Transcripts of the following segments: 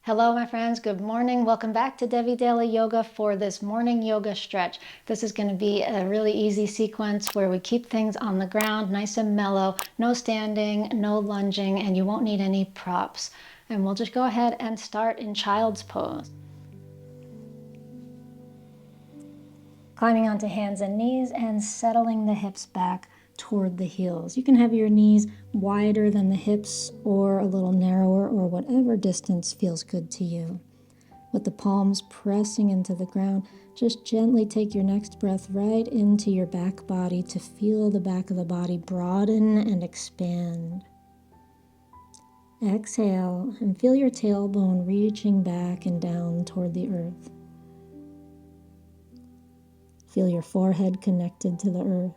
Hello, my friends. Good morning. Welcome back to Devi Daily Yoga for this morning yoga stretch. This is going to be a really easy sequence where we keep things on the ground, nice and mellow, no standing, no lunging, and you won't need any props. And we'll just go ahead and start in child's pose. Climbing onto hands and knees and settling the hips back toward the heels. You can have your knees wider than the hips or a little narrower or whatever distance feels good to you. With the palms pressing into the ground, just gently take your next breath right into your back body to feel the back of the body broaden and expand. Exhale and feel your tailbone reaching back and down toward the earth. Feel your forehead connected to the earth.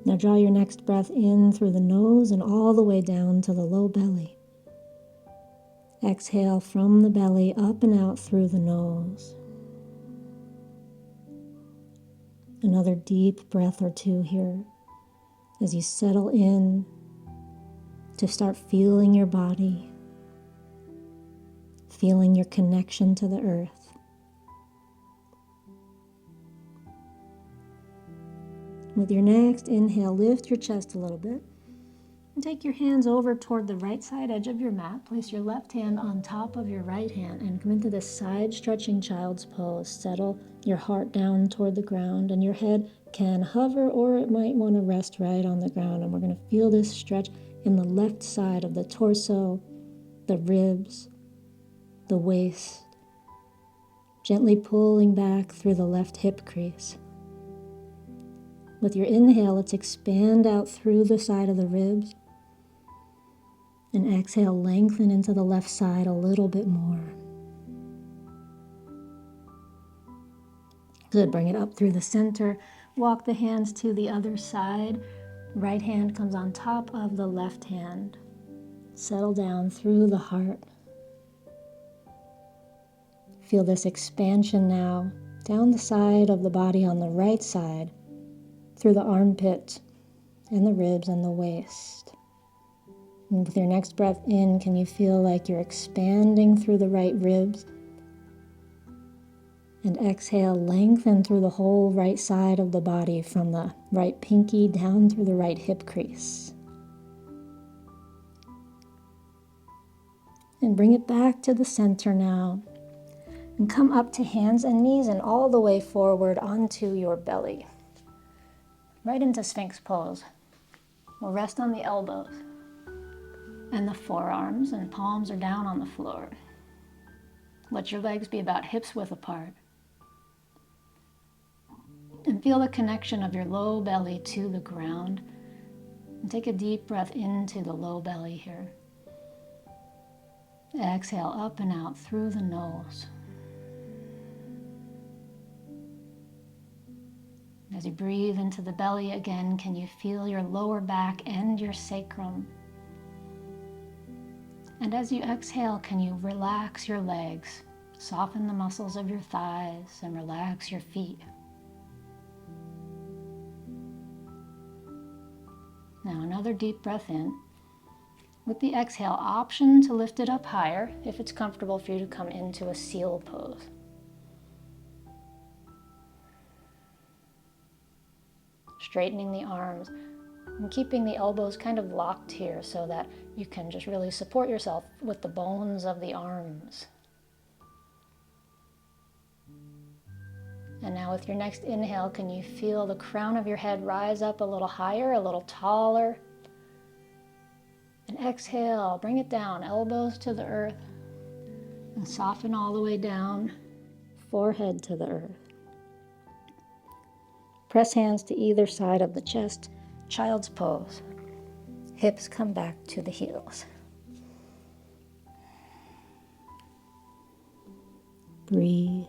Now draw your next breath in through the nose and all the way down to the low belly. Exhale from the belly up and out through the nose. Another deep breath or two here as you settle in to start feeling your body, feeling your connection to the earth. With your next inhale, lift your chest a little bit and take your hands over toward the right side edge of your mat. Place your left hand on top of your right hand and come into this side stretching child's pose. Settle your heart down toward the ground and your head can hover or it might want to rest right on the ground. And we're going to feel this stretch in the left side of the torso, the ribs, the waist, gently pulling back through the left hip crease. With your inhale, let's expand out through the side of the ribs. And exhale, lengthen into the left side a little bit more. Good, bring it up through the center. Walk the hands to the other side. Right hand comes on top of the left hand. Settle down through the heart. Feel this expansion now down the side of the body on the right side, through the armpit and the ribs and the waist. And with your next breath in, can you feel like you're expanding through the right ribs? And exhale, lengthen through the whole right side of the body from the right pinky down through the right hip crease. And bring it back to the center now. And come up to hands and knees and all the way forward onto your belly. Right into Sphinx pose. We'll rest on the elbows and the forearms, and palms are down on the floor. Let your legs be about hips width apart. And feel the connection of your low belly to the ground. And take a deep breath into the low belly here. Exhale up and out through the nose. As you breathe into the belly again, can you feel your lower back and your sacrum? And as you exhale, can you relax your legs, soften the muscles of your thighs, and relax your feet? Now another deep breath in. With the exhale, option to lift it up higher if it's comfortable for you to come into a seal pose. Straightening the arms and keeping the elbows kind of locked here so that you can just really support yourself with the bones of the arms. And now with your next inhale, can you feel the crown of your head rise up a little higher, a little taller? And exhale, bring it down, elbows to the earth, and soften all the way down, forehead to the earth. Press hands to either side of the chest, child's pose. Hips come back to the heels. Breathe.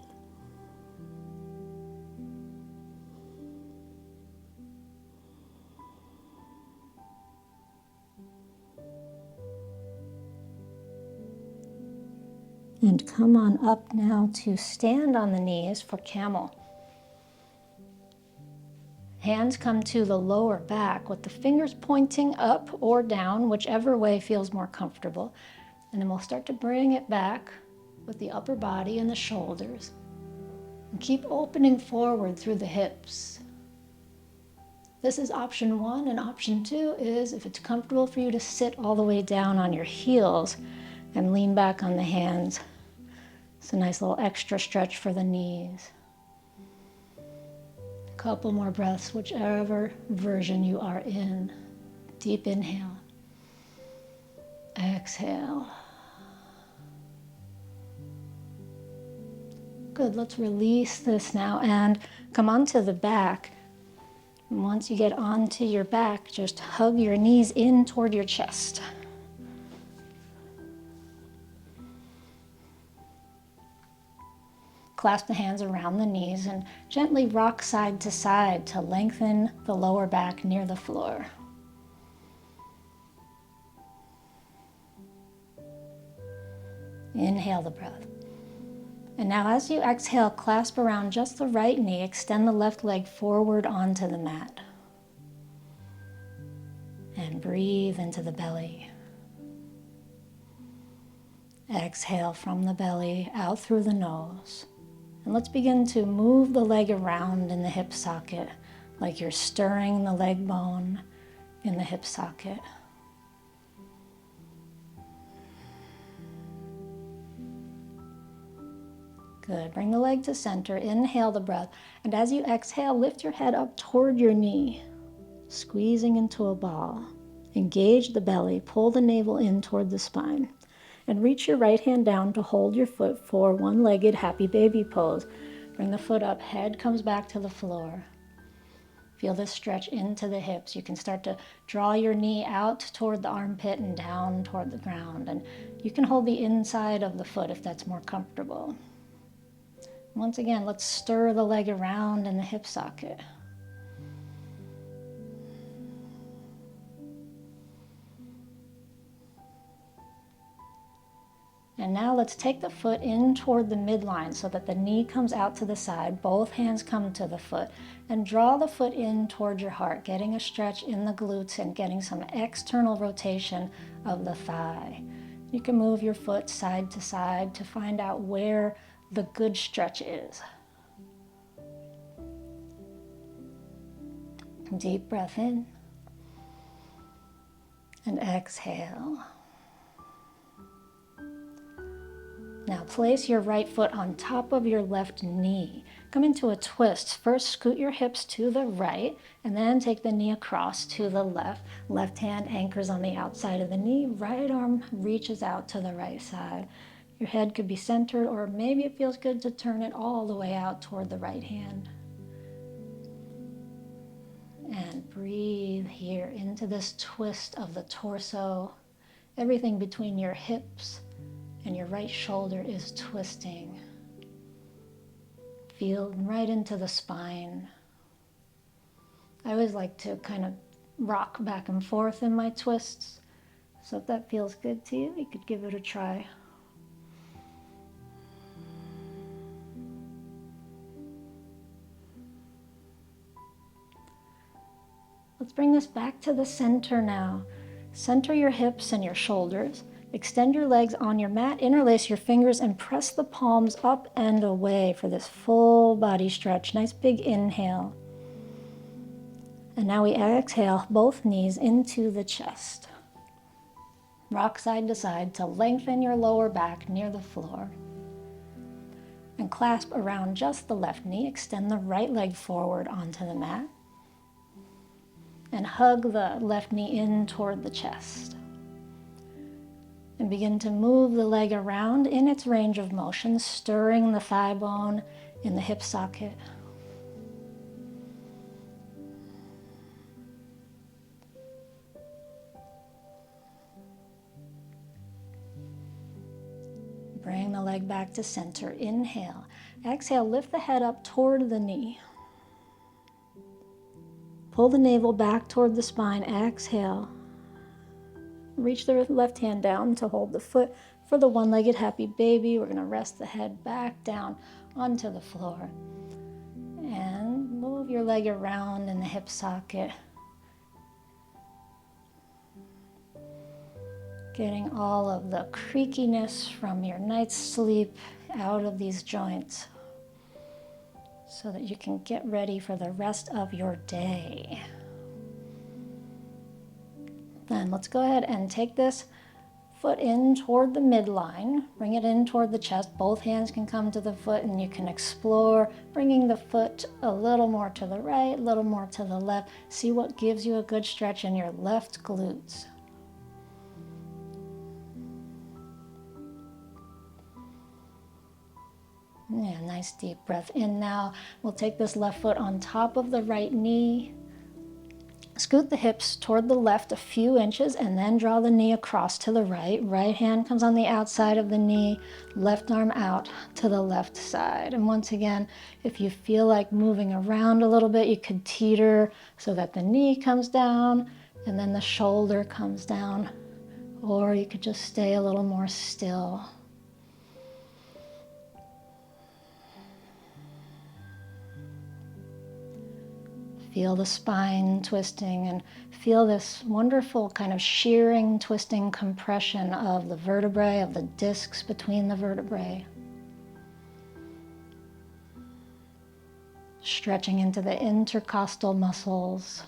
And come on up now to stand on the knees for camel. Hands come to the lower back with the fingers pointing up or down, whichever way feels more comfortable. And then we'll start to bring it back with the upper body and the shoulders. And keep opening forward through the hips. This is option 1, and option 2 is if it's comfortable for you to sit all the way down on your heels and lean back on the hands. It's a nice little extra stretch for the knees. A couple more breaths, whichever version you are in. Deep inhale. Exhale. Good, let's release this now and come onto the back. And once you get onto your back, just hug your knees in toward your chest. Clasp the hands around the knees and gently rock side to side to lengthen the lower back near the floor. Inhale the breath. And now as you exhale, clasp around just the right knee, extend the left leg forward onto the mat. And breathe into the belly. Exhale from the belly, out through the nose. And let's begin to move the leg around in the hip socket, like you're stirring the leg bone in the hip socket. Good. Bring the leg to center. Inhale the breath. And as you exhale, lift your head up toward your knee, squeezing into a ball. Engage the belly. Pull the navel in toward the spine. And reach your right hand down to hold your foot for one-legged happy baby pose. Bring the foot up. Head comes back to the floor. Feel this stretch into the hips. You can start to draw your knee out toward the armpit and down toward the ground. And you can hold the inside of the foot if that's more comfortable. Once again, let's stir the leg around in the hip socket. And now let's take the foot in toward the midline so that the knee comes out to the side, both hands come to the foot, and draw the foot in toward your heart, getting a stretch in the glutes and getting some external rotation of the thigh. You can move your foot side to side to find out where the good stretch is. Deep breath in and exhale. Now place your right foot on top of your left knee. Come into a twist. First scoot your hips to the right and then take the knee across to the left. Left hand anchors on the outside of the knee. Right arm reaches out to the right side. Your head could be centered, or maybe it feels good to turn it all the way out toward the right hand. And breathe here into this twist of the torso. Everything between your hips and your right shoulder is twisting. Feel right into the spine. I always like to kind of rock back and forth in my twists. So if that feels good to you, you could give it a try. Let's bring this back to the center now. Center your hips and your shoulders. Extend your legs on your mat, interlace your fingers, and press the palms up and away for this full body stretch. Nice big inhale. And now we exhale both knees into the chest. Rock side to side to lengthen your lower back near the floor. And clasp around just the left knee. Extend the right leg forward onto the mat. And hug the left knee in toward the chest. And begin to move the leg around in its range of motion, stirring the thigh bone in the hip socket. Bring the leg back to center. Inhale. Exhale, lift the head up toward the knee. Pull the navel back toward the spine. Exhale. Reach the left hand down to hold the foot for the one-legged happy baby. We're going to rest the head back down onto the floor. And Move your leg around in the hip socket. Getting all of the creakiness from your night's sleep out of these joints so that you can get ready for the rest of your day. Then let's go ahead and take this foot in toward the midline, bring it in toward the chest. Both hands can come to the foot, and you can explore bringing the foot a little more to the right, a little more to the left. See what gives you a good stretch in your left glutes. Yeah, nice deep breath in now. We'll take this left foot on top of the right knee. Scoot the hips toward the left a few inches and then draw the knee across to the right. Right hand comes on the outside of the knee, left arm out to the left side. And once again, if you feel like moving around a little bit, you could teeter so that the knee comes down and then the shoulder comes down. Or you could just stay a little more still. Feel the spine twisting and feel this wonderful kind of shearing, twisting compression of the vertebrae, of the discs between the vertebrae. Stretching into the intercostal muscles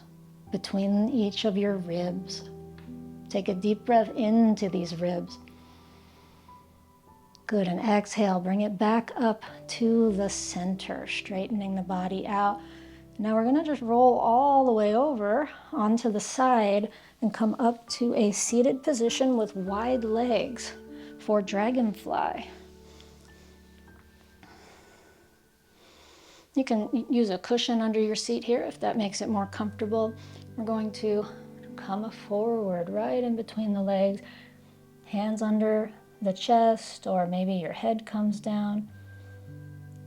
between each of your ribs. Take a deep breath into these ribs. Good, and exhale, bring it back up to the center, straightening the body out. Now we're gonna just roll all the way over onto the side and come up to a seated position with wide legs for Dragonfly. You can use a cushion under your seat here if that makes it more comfortable. We're going to come forward right in between the legs, hands under the chest, or maybe your head comes down.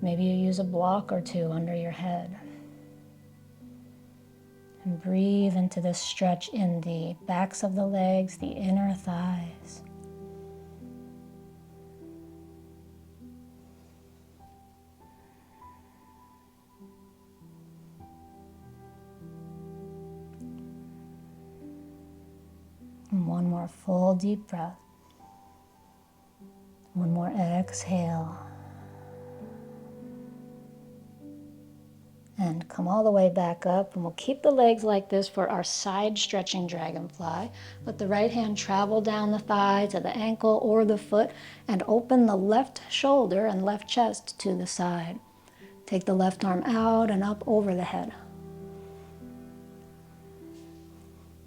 Maybe you use a block or two under your head. And breathe into this stretch in the backs of the legs, the inner thighs. And one more full deep breath. One more exhale. And come all the way back up, and we'll keep the legs like this for our side stretching Dragonfly. Let the right hand travel down the thigh to the ankle or the foot and open the left shoulder and left chest to the side. Take the left arm out and up over the head.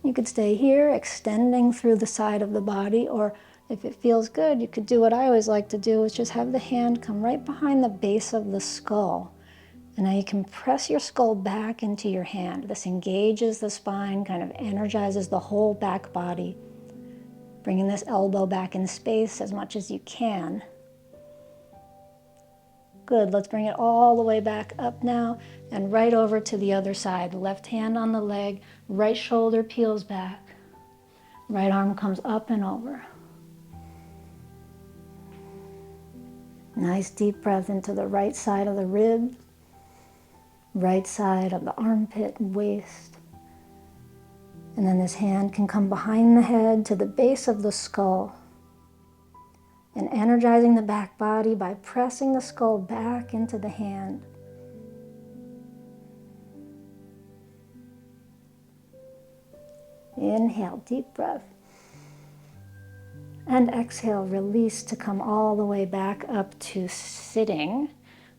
You could stay here, extending through the side of the body, or if it feels good, you could do what I always like to do, is just have the hand come right behind the base of the skull. And now you can press your skull back into your hand. This engages the spine, kind of energizes the whole back body. Bringing this elbow back in space as much as you can. Good, let's bring it all the way back up now and right over to the other side. Left hand on the leg, right shoulder peels back. Right arm comes up and over. Nice deep breath into the right side of the rib. Right side of the armpit and waist. And then this hand can come behind the head to the base of the skull. And energizing the back body by pressing the skull back into the hand. Inhale, deep breath. And exhale, release to come all the way back up to sitting.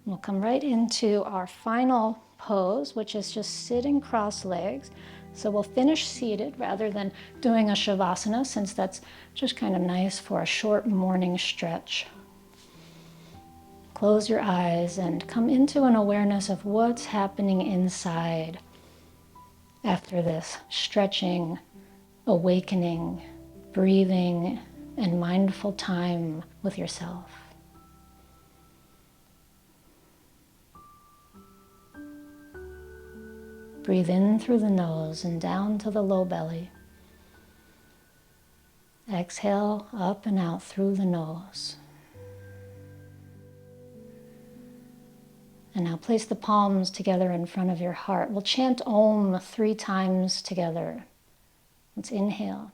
We'll come right into our final pose, which is just sitting cross legs. So we'll finish seated rather than doing a shavasana, since that's just kind of nice for a short morning stretch. Close your eyes and come into an awareness of what's happening inside after this stretching, awakening, breathing, and mindful time with yourself. Breathe in through the nose and down to the low belly. Exhale up and out through the nose. And now place the palms together in front of your heart. We'll chant Om 3 times together. Let's inhale.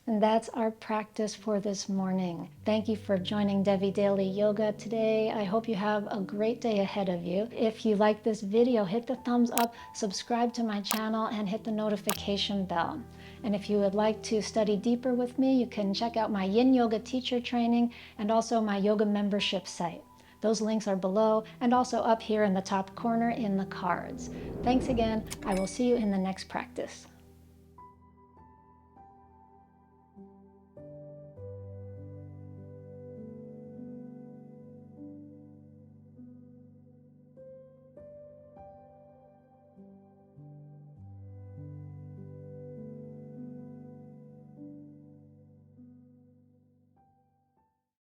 And that's our practice for this morning. Thank you for joining Devi Daily Yoga today. I hope you have a great day ahead of you. If you like this video, hit the thumbs up, subscribe to my channel, and hit the notification bell. And if you would like to study deeper with me, you can check out my Yin Yoga teacher training and also my yoga membership site. Those links are below and also up here in the top corner in the cards. Thanks again. I will see you in the next practice.